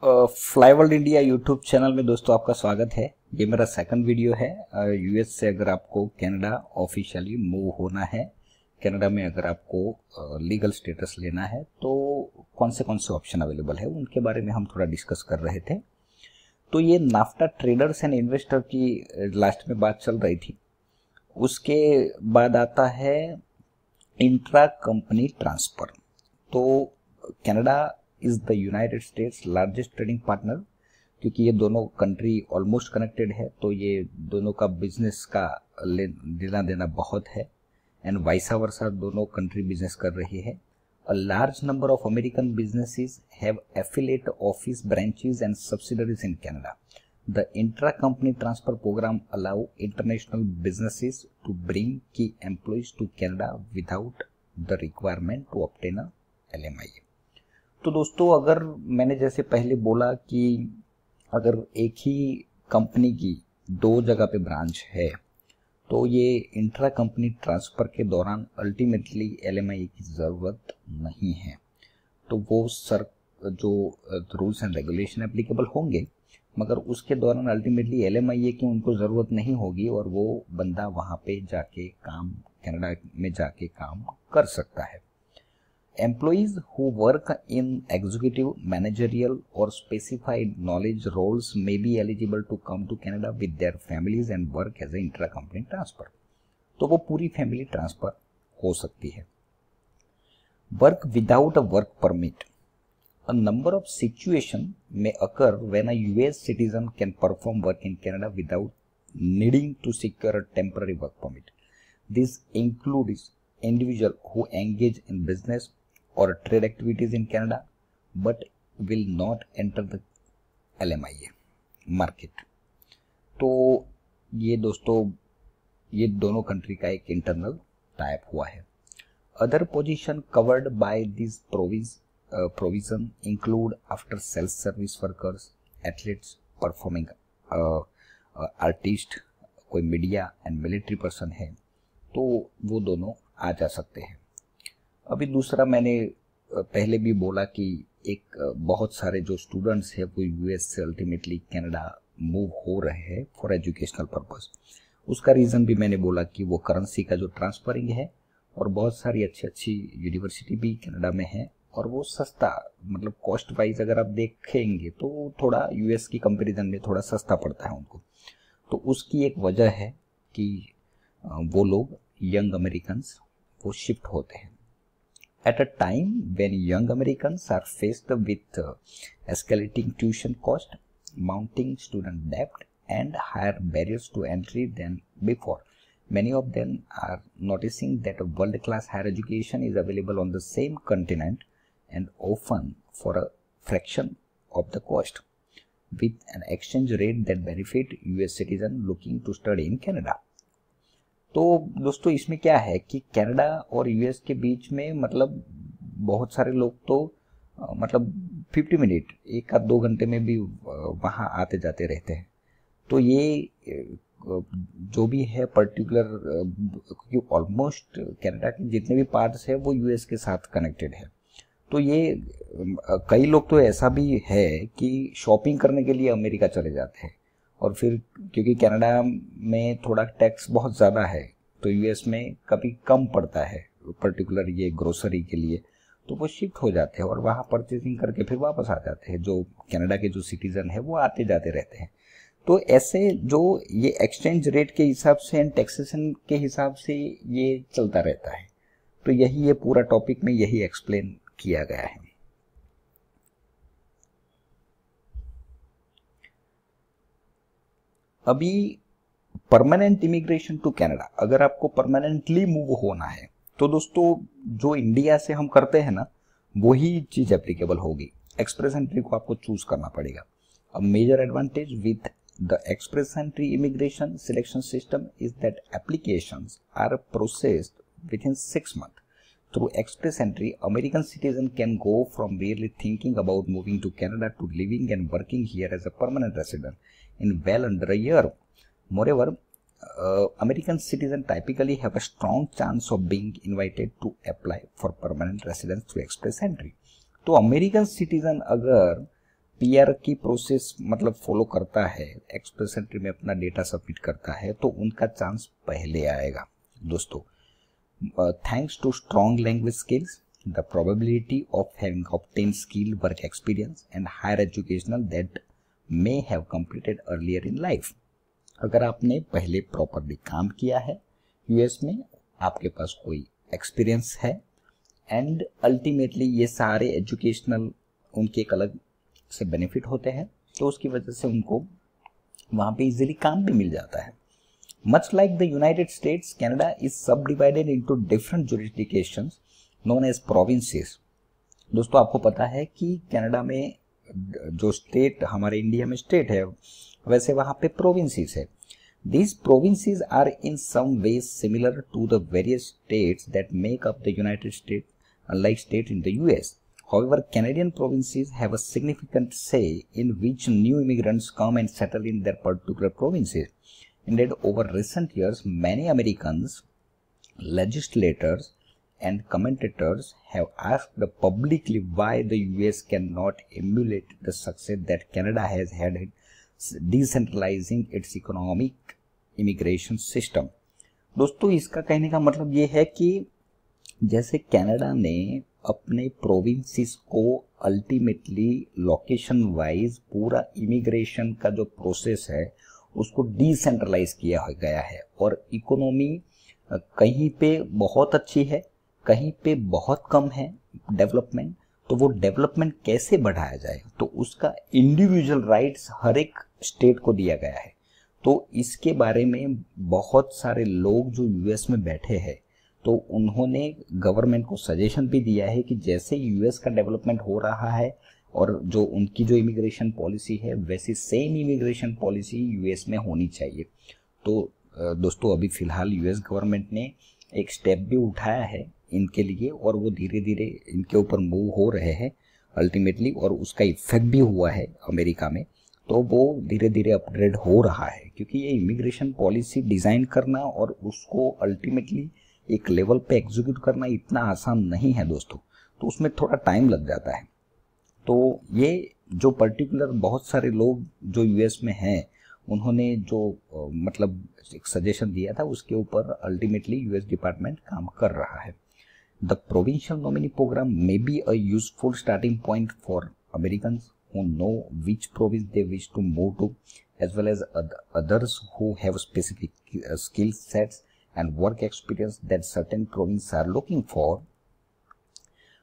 Fly world India YouTube channel में दोस्तों आपका स्वागत है। ये मेरा सेकंड वीडियो है। यूएस से अगर आपको कनाडा ऑफिशियली मूव होना है, कनाडा में अगर आपको लीगल स्टेटस लेना है तो कौन से ऑप्शन अवेलेबल है उनके बारे में हम थोड़ा डिस्कस कर रहे थे। तो ये नाफ्टा ट्रेडर्स एंड इन्वेस्टर की लास्ट में बात चल रही थी। उसके बाद आता है इंट्रा कंपनी ट्रांसफर। तो Canada is the United states largest trading partner, क्योंकि ये दोनों कंट्री ऑलमोस्ट कनेक्टेड है, तो ये दोनों का बिजनेस का लेना देना बहुत है एंड वाइसा वर्सा दोनों कंट्री बिजनेस कर रही है। A large number of American businesses have affiliate office branches and subsidiaries in Canada. The intra-company transfer program allow international businesses to bring key employees to Canada without the requirement to obtain a LMIA. तो दोस्तों, अगर मैंने जैसे पहले बोला कि अगर एक ही कंपनी की दो जगह पे ब्रांच है तो ये इंट्रा कंपनी ट्रांसफर के दौरान अल्टीमेटली LMIA की ज़रूरत नहीं है। तो वो जो रूल्स एंड रेगुलेशन एप्लीकेबल होंगे, मगर उसके दौरान अल्टीमेटली LMIA की उनको ज़रूरत नहीं होगी और वो बंदा वहाँ पे जाके कनाडा में जाके काम कर सकता है। Employees who work in executive, managerial or specified knowledge roles may be eligible to come to Canada with their families and work as an intra-company transfer. तो वो पूरी फैमिली ट्रांसफर हो सकती है। Work without a work permit. A number of situations may occur when a US citizen can perform work in Canada without needing to secure a temporary work permit. This includes individuals who engage in business or trade activities in Canada but will not enter the LMIA market. तो ये दोस्तों, ये दोनों country का एक internal type हुआ है। Other position covered by this provision include after sales service workers, athletes, performing artist, कोई मीडिया एंड मिलिट्री पर्सन है, तो वो दोनों आ जा सकते हैं। अभी दूसरा, मैंने पहले भी बोला कि एक बहुत सारे जो स्टूडेंट्स हैं वो यूएस से अल्टीमेटली कनाडा मूव हो रहे हैं फॉर एजुकेशनल पर्पस। उसका रीज़न भी मैंने बोला कि वो करेंसी का जो ट्रांसफरिंग है और बहुत सारी अच्छी यूनिवर्सिटी भी कनाडा में है और वो सस्ता, मतलब कॉस्ट वाइज अगर आप देखेंगे तो थोड़ा यूएस की कंपैरिजन में थोड़ा सस्ता पड़ता है उनको। तो उसकी एक वजह है कि वो लोग यंग अमेरिकन्स वो शिफ्ट होते हैं। At a time when young Americans are faced with escalating tuition cost, mounting student debt, and higher barriers to entry than before, many of them are noticing that a world-class higher education is available on the same continent and often for a fraction of the cost, with an exchange rate that benefit US citizens looking to study in Canada. तो दोस्तों, इसमें क्या है कि Canada और US के बीच में मतलब बहुत सारे लोग तो मतलब 50 मिनट, 1 या 2 घंटे में भी वहाँ आते जाते रहते हैं। तो ये जो भी है पर्टिकुलर, क्योंकि ऑलमोस्ट कनाडा के जितने भी पार्ट्स है वो यूएस के साथ कनेक्टेड है। तो ये कई लोग तो ऐसा भी है कि शॉपिंग करने के लिए अमेरिका चले जाते हैं और फिर क्योंकि कनाडा में थोड़ा टैक्स बहुत ज़्यादा है तो यूएस में कभी कम पड़ता है पर्टिकुलर ये ग्रोसरी के लिए, तो वो शिफ्ट हो जाते हैं और वहाँ परचेजिंग करके फिर वापस आ जाते हैं। जो कनाडा के जो सिटीज़न है वो आते जाते रहते हैं। तो ऐसे जो ये एक्सचेंज रेट के हिसाब से एंड टैक्सेशन के हिसाब से ये चलता रहता है। तो यही ये पूरा टॉपिक में यही एक्सप्लेन किया गया है। अभी परमानेंट इमिग्रेशन टू कनाडा, अगर आपको परमानेंटली मूव होना है तो दोस्तों जो इंडिया से हम करते हैं ना वही चीज एप्लीकेबल होगी। एक्सप्रेस एंट्री को आपको चूज करना पड़ेगा। A major advantage with the express entry immigration selection system is that applications are processed within 6 months. Through express entry, American citizen can go from merely thinking about moving to Canada to living and working here as a permanent resident in well under a year. Moreover, American citizens typically have a strong chance of being invited to apply for permanent residence through express entry. तो American citizen अगर PR की process मतलब follow करता है, express entry में अपना data submit करता है, तो उनका चांस पहले आएगा दोस्तों। Thanks to strong language skills, the probability of having obtain skill, work experience and higher educational that may have completed earlier in life. अगर आपने पहले प्रॉपरली काम किया है यूएस में, आपके पास कोई एक्सपीरियंस है, एंड अल्टीमेटली ये सारे एजुकेशनल उनके एक अलग से बेनिफिट होते हैं, तो उसकी वजह से उनको वहाँ पे इजीली काम भी मिल जाता है। Much like the United States, Canada is subdivided into different jurisdictions known as provinces. दोस्तों आपको पता है कि कनाडा में जो स्टेट हमारे इंडिया में स्टेट है, वैसे वहाँ पे प्रोविंसेस है। These provinces are in some ways similar to the various states that make up the United States, unlike states in the US. However, Canadian provinces have a significant say in which new immigrants come and settle in their particular provinces. Indeed, over recent years, many Americans, legislators, and commentators have asked publicly why the US cannot emulate the success that Canada has had in decentralizing its economic immigration system. दोस्तों इसका कहने का मतलब ये है कि जैसे Canada ने अपने प्रोविंसेस को अल्टीमेटली लोकेशन वाइज पूरा इमिग्रेशन का जो प्रोसेस है उसको डिसेंट्रलाइज किया गया है, और इकोनॉमी कहीं पे बहुत अच्छी है, कहीं पे बहुत कम है डेवलपमेंट, तो वो डेवलपमेंट कैसे बढ़ाया जाए, तो उसका इंडिविजुअल राइट्स हर एक स्टेट को दिया गया है। तो इसके बारे में बहुत सारे लोग जो यूएस में बैठे हैं, तो उन्होंने गवर्नमेंट को सजेशन भी दिया है कि जैसे यूएस का डेवलपमेंट हो रहा है और जो उनकी जो इमिग्रेशन पॉलिसी है वैसी सेम इमिग्रेशन पॉलिसी यूएस में होनी चाहिए। तो दोस्तों अभी फिलहाल यूएस गवर्नमेंट ने एक स्टेप भी उठाया है इनके लिए, और वो धीरे धीरे इनके ऊपर मूव हो रहे हैं अल्टीमेटली, और उसका इफेक्ट भी हुआ है अमेरिका में। तो वो धीरे धीरे अपग्रेड हो रहा है, क्योंकि ये इमिग्रेशन पॉलिसी डिज़ाइन करना और उसको अल्टीमेटली एक लेवल पे एग्जीक्यूट करना इतना आसान नहीं है दोस्तों, तो उसमें थोड़ा टाइम लग जाता है। तो ये जो पर्टिकुलर बहुत सारे लोग जो यूएस में हैं, उन्होंने जो मतलब एक सजेशन दिया था, उसके ऊपर अल्टीमेटली यूएस डिपार्टमेंट काम कर रहा है। The provincial nominee programme may be a useful starting point for Americans who know which province they wish to move to, as well as others who have specific skill sets and work experience that certain provinces are looking for.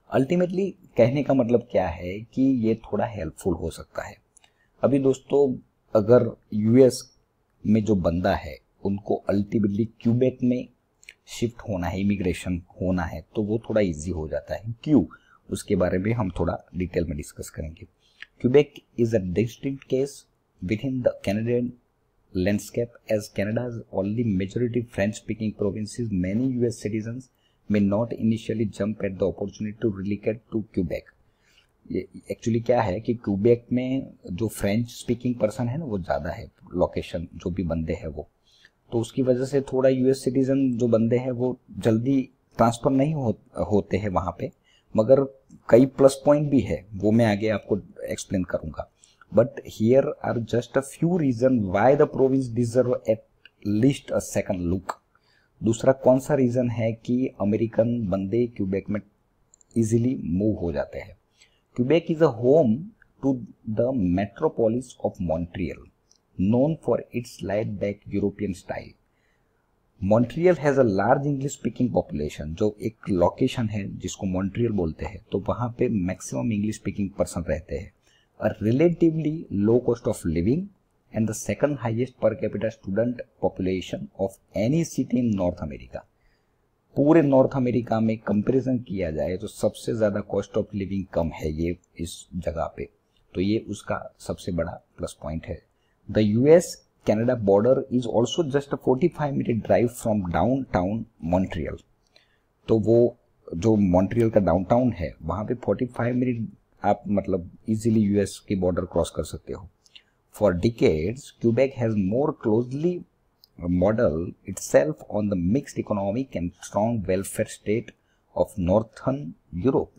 Ultimately कहने का मतलब क्या है कि ये थोड़ा helpful हो सकता है। अभी दोस्तों अगर यूएस में जो बंदा है उनको अल्टीमेटली क्यूबेक में शिफ्ट होना है, इमिग्रेशन होना है, तो वो थोड़ा इजी हो जाता है। क्यों, उसके बारे में हम थोड़ा डिटेल में डिस्कस करेंगे। Quebec is a distinct case within the Canadian landscape, as Canada's only majority French-speaking provinces. Many U.S. citizens may not initially jump at the opportunity to relocate to Quebec. ये actually क्या है कि Quebec में जो French speaking person है ना वो ज़्यादा है, लोकेशन जो भी बंदे हैं वो, तो उसकी वजह से थोड़ा यूएस सिटीजन जो बंदे हैं वो जल्दी ट्रांसफ़र नहीं होते हैं वहाँ पे, मगर कई प्लस पॉइंट भी है, वो मैं आगे आपको एक्सप्लेन करूंगा। But here are just a few reason why the province deserve at least a second look. दूसरा कौन सा रीजन है कि अमेरिकन बंदे क्यूबेक में इजीली मूव हो जाते हैं। Quebec is a home to the metropolis of Montreal, known for its light back European style. Montreal has a large English speaking population, जो एक लोकेशन है जिसको मॉन्ट्रियल बोलते हैं, तो वहाँ पे मैक्सिमम इंग्लिश स्पीकिंग पर्सन रहते हैं। A relatively low cost of living and the second highest per capita student population of any city in north America. पूरे नॉर्थ अमेरिका में कंपैरिजन किया जाए तो सबसे ज़्यादा कॉस्ट ऑफ लिविंग कम है ये इस जगह पे, तो ये उसका सबसे बड़ा प्लस पॉइंट है। The US Canada border is also just a 45-minute drive from downtown Montreal. तो वो जो मॉन्ट्रियल का डाउनटाउन है वहाँ पे 45 मिनट आप मतलब इजीली यूएस की बॉर्डर क्रॉस कर सकते हो। For decades Quebec has more closely model itself on the mixed economic and strong welfare state of northern Europe.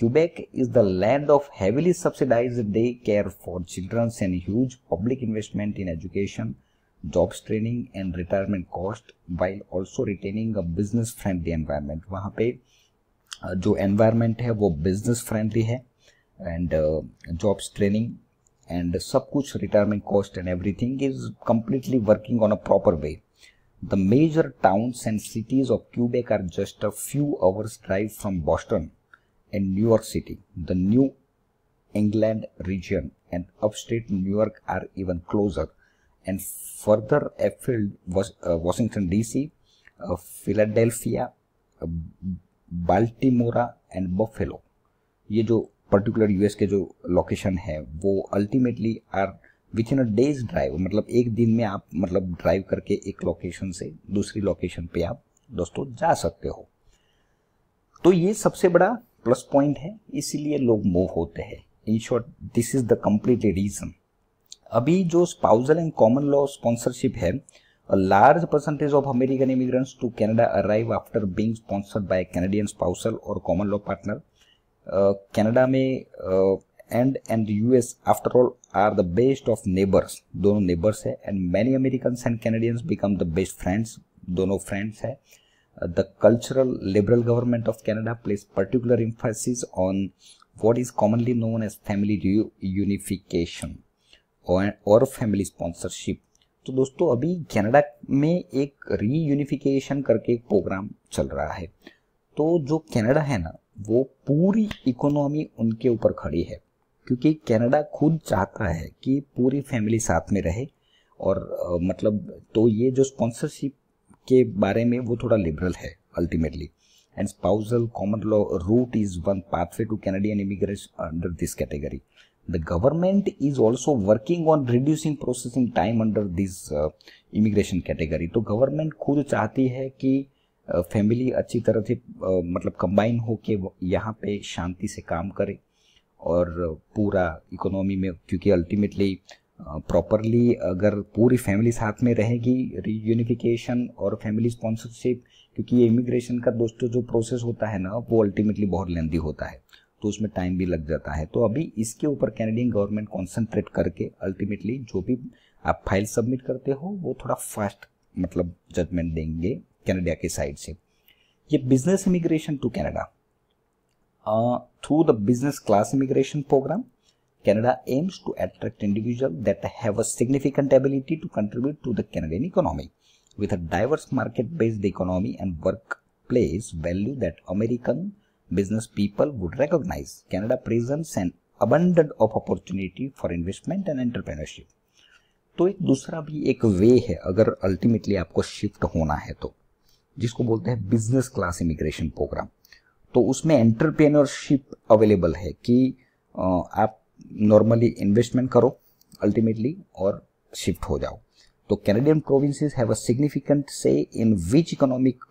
Quebec is the land of heavily subsidized daycare for children and huge public investment in education, jobs training and retirement cost, while also retaining a business friendly environment. वहाँ पे जो environment है वो business friendly है and jobs training and सब कुछ retirement cost and everything is completely working on a proper way. The major towns and cities of Quebec are just a few hours drive from Boston and New York City. The New England region and upstate New York are even closer, and further afield was Washington DC, Philadelphia, Baltimore and Buffalo. ये जो particular US के जो location है वो ultimately are within a day's drive, मतलब एक दिन में आप मतलब ड्राइव करके एक लोकेशन से दूसरी लोकेशन पे आप दोस्तों जा सकते हो। तो ये सबसे बड़ा प्लस पॉइंट है, इसीलिए लोग मूव होते हैं। In short this is the complete reason. अभी जो spousal and common law sponsorship है, a large percentage of American immigrants to Canada arrive after being sponsored by a Canadian spousal or common law partner. Canada में and US after all are the best of neighbors, दोनों neighbors है, and many Americans and Canadians become the best friends, दोनों friends है। The cultural liberal government of Canada places particular emphasis on what is commonly known as family reunification or family sponsorship. तो दोस्तों अभी Canada में एक reunification करके एक programme चल रहा है। तो जो कनाडा है ना वो पूरी इकोनॉमी उनके ऊपर खड़ी है, क्योंकि कनाडा खुद चाहता है कि पूरी फैमिली साथ में रहे और मतलब तो ये जो स्पॉन्सरशिप के बारे में वो थोड़ा लिबरल है ultimately. And spousal common law route is one pathway to Canadian immigration under this category. The government is also working on reducing processing time under this immigration category. तो गवर्नमेंट खुद चाहती है कि फैमिली अच्छी तरह से मतलब कंबाइन होके यहाँ पे शांति से काम करे और पूरा इकोनॉमी में, क्योंकि अल्टीमेटली प्रॉपरली अगर पूरी फैमिली साथ में रहेगी, रीयूनिफिकेशन और फैमिली स्पॉन्सरशिप, क्योंकि ये इमिग्रेशन का दोस्तों जो प्रोसेस होता है ना वो अल्टीमेटली बहुत लेंदी होता है, तो उसमें टाइम भी लग जाता है। तो अभी इसके ऊपर कैनेडियन गवर्नमेंट कॉन्सेंट्रेट करके अल्टीमेटली जो भी आप फाइल सबमिट करते हो वो थोड़ा फास्ट मतलब जजमेंट देंगे कनाडा के साइड से। ये business immigration to Canada through the business class immigration programme Canada aims to attract individuals that have a significant ability to contribute to the Canadian economy with a diverse market-based economy and workplace value that American business people would recognize. Canada presents an abundance of opportunity for investment and entrepreneurship. तो एक दूसरा भी एक वे है अगर ultimately आपको shift होना है तो, जिसको बोलते हैं बिजनेस क्लास इमिग्रेशन प्रोग्राम। तो उसमें एंटरप्रेन्योरशिप अवेलेबल है कि आप नॉर्मली इन्वेस्टमेंट करो अल्टीमेटली और शिफ्ट हो जाओ। तो Canadian provinces have a significant से इन विच economic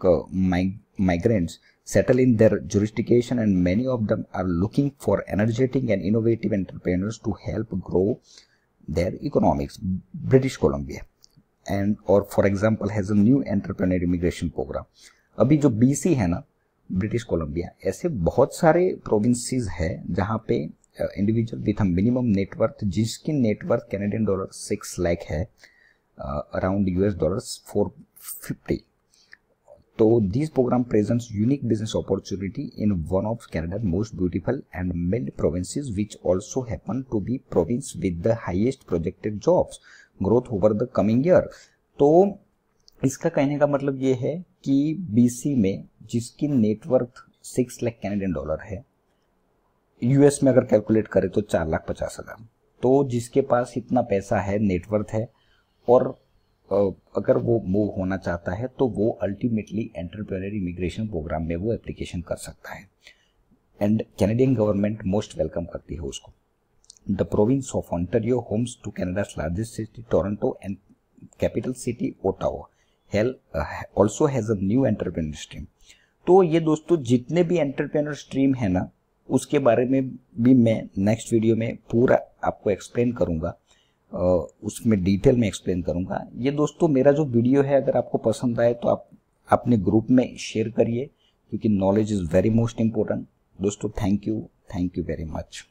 migrants settle in their jurisdiction, and many of them are looking for energetic and innovative entrepreneurs to help grow their economics. British Columbia and or for example has a new entrepreneur immigration program. अभी जो BC है ना, British Columbia, ऐसे बहुत सारे provinces है जहाँ पे इंडिविजुअल विथ मिनिमम नेटवर्थ, जिसकी नेटवर्थ कैनेडियन डॉलर 6 लाख है, अराउंड $450। तो this program presents unique business opportunity in one of Canada's most beautiful and mild provinces which also happen to be province with the highest projected jobs growth over the coming year. तो इसका कहने का मतलब ये है कि BC में जिसकी नेटवर्थ 6 लाख कैनेडियन डॉलर है, यूएस में अगर कैलकुलेट करें तो 4,50,000। तो जिसके पास इतना पैसा है, नेटवर्थ है, और अगर वो मूव होना चाहता है तो वो अल्टीमेटली एंटरप्रेन्योर इमिग्रेशन प्रोग्राम में वो एप्लीकेशन कर सकता है and Canadian government most welcome करती है उसको। The province of Ontario homes to Canada's largest city Toronto and capital city Ottawa also has a new entrepreneur stream. तो ये दोस्तों जितने भी एंटरप्रेन्योर स्ट्रीम है ना उसके बारे में भी मैं नेक्स्ट वीडियो में पूरा आपको एक्सप्लेन करूंगा, उसमें डिटेल में एक्सप्लेन करूंगा। ये दोस्तों मेरा जो वीडियो है अगर आपको पसंद आए तो आप अपने ग्रुप में शेयर करिए, क्योंकि knowledge is very most important. दोस्तों thank you thank you very much.